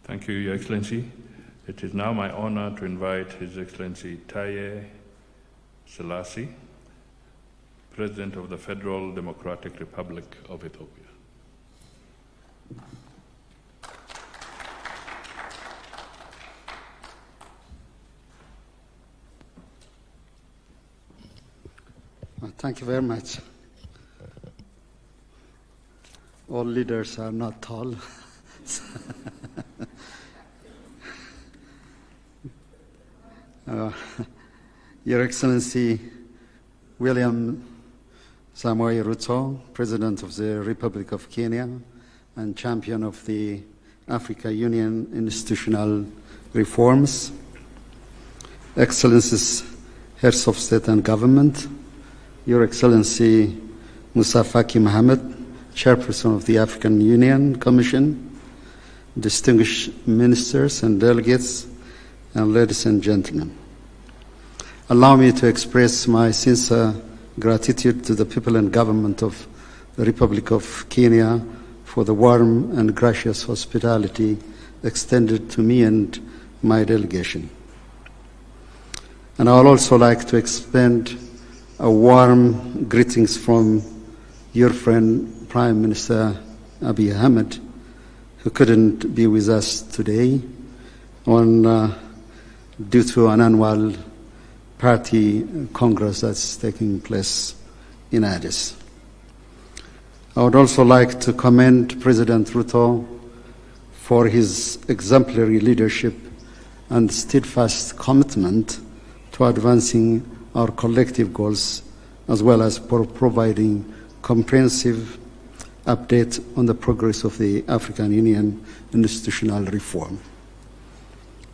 Thank you, Your Excellency. It is now my honor to invite His Excellency Taye Atske-Selassie, President of the Federal Democratic Republic of Ethiopia. Thank you very much. All leaders are not tall. Your Excellency William Samoe Ruto, President of the Republic of Kenya and champion of the African Union institutional reforms, Excellencies, Heads of State and Government, Your Excellency Musa Faki Mohammed, Chairperson of the African Union Commission, distinguished ministers and delegates, and ladies and gentlemen. Allow me to express my sincere gratitude to the people and government of the Republic of Kenya for the warm and gracious hospitality extended to me and my delegation. And I would also like to extend a warm greetings from your friend, Prime Minister Abiy Ahmed, who couldn't be with us today due to an annual party congress that's taking place in Addis. I would also like to commend President Ruto for his exemplary leadership and steadfast commitment to advancing our collective goals, as well as for providing comprehensive update on the progress of the African Union institutional reform.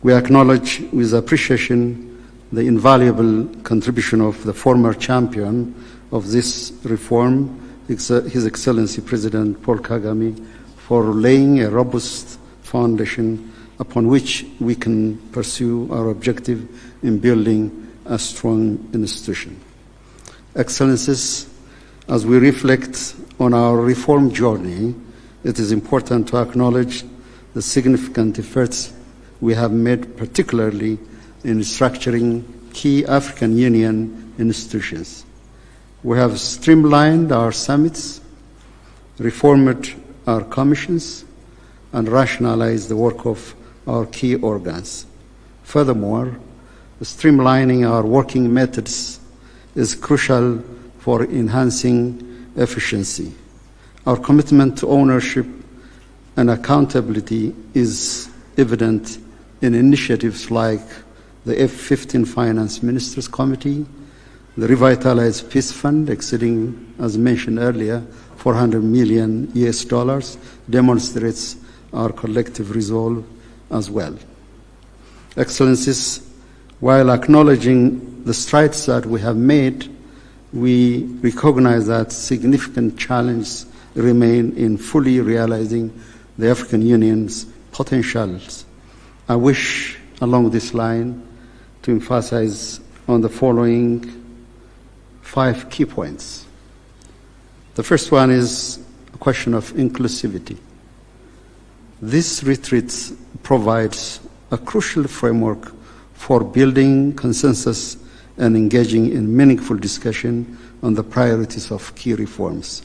We acknowledge with appreciation the invaluable contribution of the former champion of this reform, His Excellency President Paul Kagame, for laying a robust foundation upon which we can pursue our objective in building a strong institution. Excellencies, as we reflect on our reform journey, it is important to acknowledge the significant efforts we have made, particularly in structuring key African Union institutions. We have streamlined our summits, reformed our commissions, and rationalized the work of our key organs. Furthermore, streamlining our working methods is crucial for enhancing efficiency. Our commitment to ownership and accountability is evident in initiatives like the F-15 Finance Ministers Committee, the Revitalized Peace Fund exceeding, as mentioned earlier, $400 million demonstrates our collective resolve as well. Excellencies, while acknowledging the strides that we have made, we recognize that significant challenges remain in fully realizing the African Union's potentials. I wish, along this line, to emphasize on the following 5 key points. The first one is a question of inclusivity. This retreat provides a crucial framework for building consensus and engaging in meaningful discussion on the priorities of key reforms.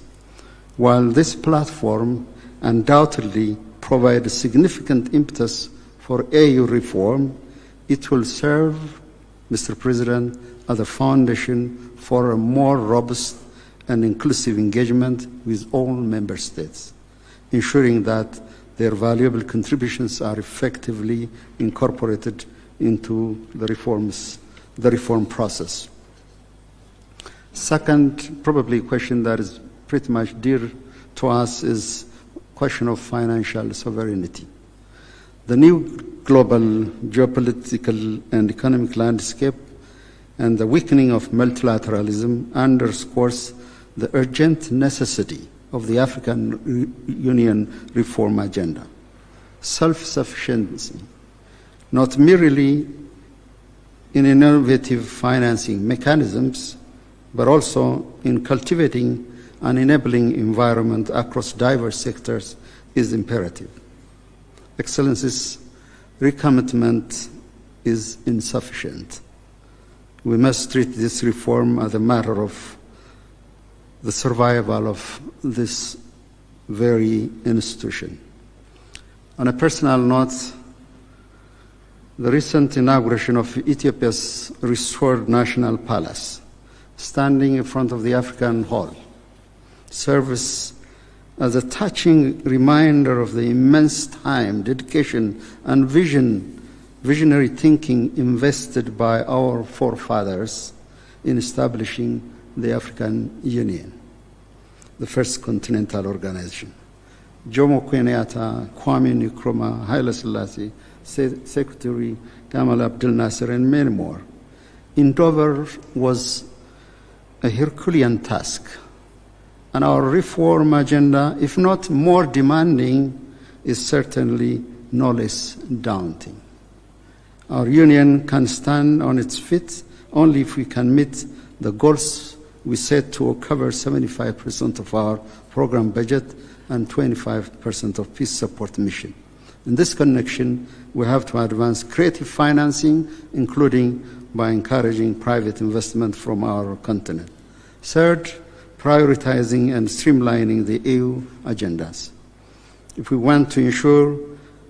While this platform undoubtedly provides significant impetus for AU reform, it will serve, Mr. President, as a foundation for a more robust and inclusive engagement with all member states, ensuring that their valuable contributions are effectively incorporated into the reform process. Second, probably a question that is pretty much dear to us is question of financial sovereignty. The new global geopolitical and economic landscape and the weakening of multilateralism underscores the urgent necessity of the African Union reform agenda. Self-sufficiency, not merely in innovative financing mechanisms, but also in cultivating an enabling environment across diverse sectors is imperative. Excellencies, recommitment is insufficient. We must treat this reform as a matter of the survival of this very institution. On a personal note, the recent inauguration of Ethiopia's restored National Palace, standing in front of the African Hall, serves as a touching reminder of the immense time, dedication, and visionary thinking invested by our forefathers in establishing the African Union, the first continental organization. Jomo Kenyatta, Kwame Nkrumah, Haile Selassie, Secretary Gamal Abdel Nasser, and many more. Endeavor was a Herculean task, and our reform agenda, if not more demanding, is certainly no less daunting. Our union can stand on its feet only if we can meet the goals we set to cover 75% of our program budget and 25% of peace support mission. In this connection, we have to advance creative financing, including by encouraging private investment from our continent. Third, prioritizing and streamlining the EU agendas. If we want to ensure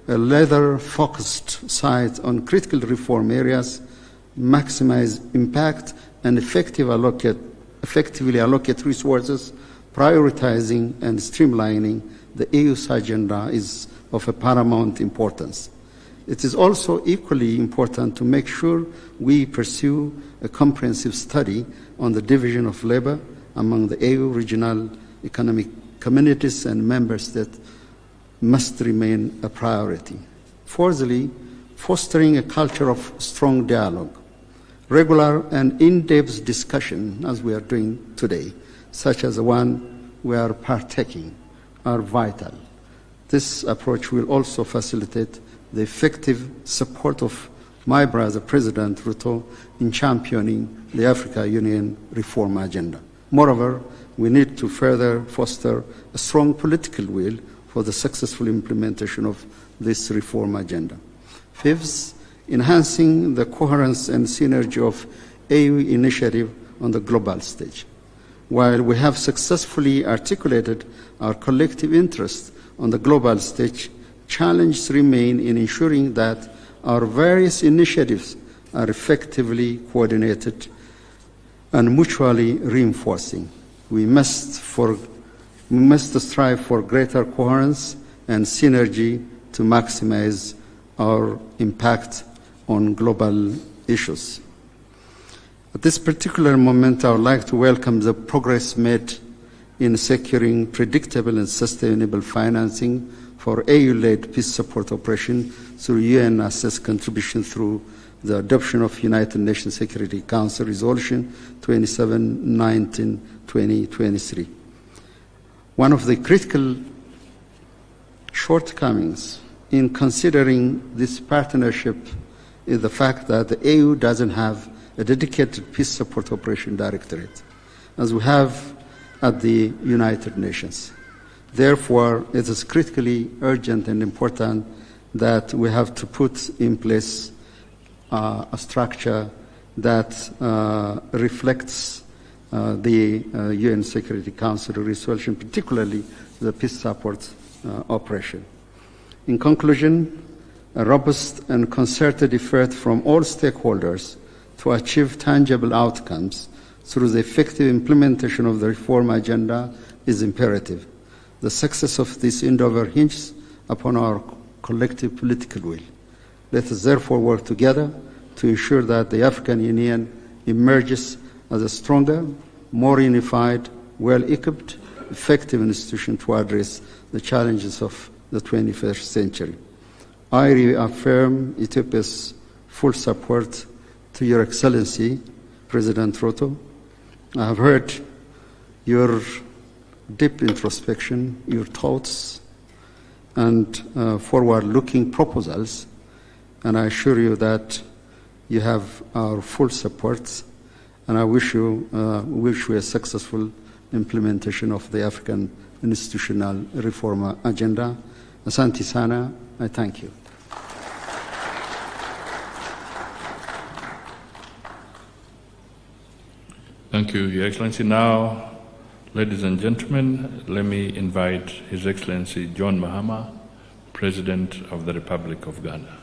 a laser-focused sight on critical reform areas, maximize impact, and effectively allocate resources, prioritizing and streamlining the EU's agenda is of a paramount importance. It is also equally important to make sure we pursue a comprehensive study on the division of labor among the EU regional economic communities and member states must remain a priority. Fourthly, fostering a culture of strong dialogue. Regular and in-depth discussion, as we are doing today, such as the one we are partaking, are vital. This approach will also facilitate the effective support of my brother, President Ruto, in championing the Africa Union reform agenda. Moreover, we need to further foster a strong political will for the successful implementation of this reform agenda. Fifth, enhancing the coherence and synergy of EU initiative on the global stage. While we have successfully articulated our collective interest on the global stage, challenges remain in ensuring that our various initiatives are effectively coordinated and mutually reinforcing. We must strive for greater coherence and synergy to maximize our impact on global issues. At this particular moment, I would like to welcome the progress made in securing predictable and sustainable financing for EU-led peace support operation through UN assessed contribution through the adoption of United Nations Security Council Resolution 2719/2023. One of the critical shortcomings in considering this partnership is the fact that the EU doesn't have a dedicated peace support operation directorate, as we have at the United Nations. Therefore, it is critically urgent and important that we have to put in place a structure that reflects the UN Security Council resolution, particularly the peace support operation. In conclusion, a robust and concerted effort from all stakeholders to achieve tangible outcomes through the effective implementation of the reform agenda is imperative. The success of this endeavor hinges upon our collective political will. Let us therefore work together to ensure that the African Union emerges as a stronger, more unified, well-equipped, effective institution to address the challenges of the 21st century. I reaffirm Ethiopia's full support to Your Excellency, President Ruto. I have heard your deep introspection, your thoughts, and forward-looking proposals, and I assure you that you have our full support, and I wish you a successful implementation of the African institutional reform agenda. Asante sana. I thank you. Thank you, Your Excellency. Now, ladies and gentlemen, let me invite His Excellency John Mahama, President of the Republic of Ghana.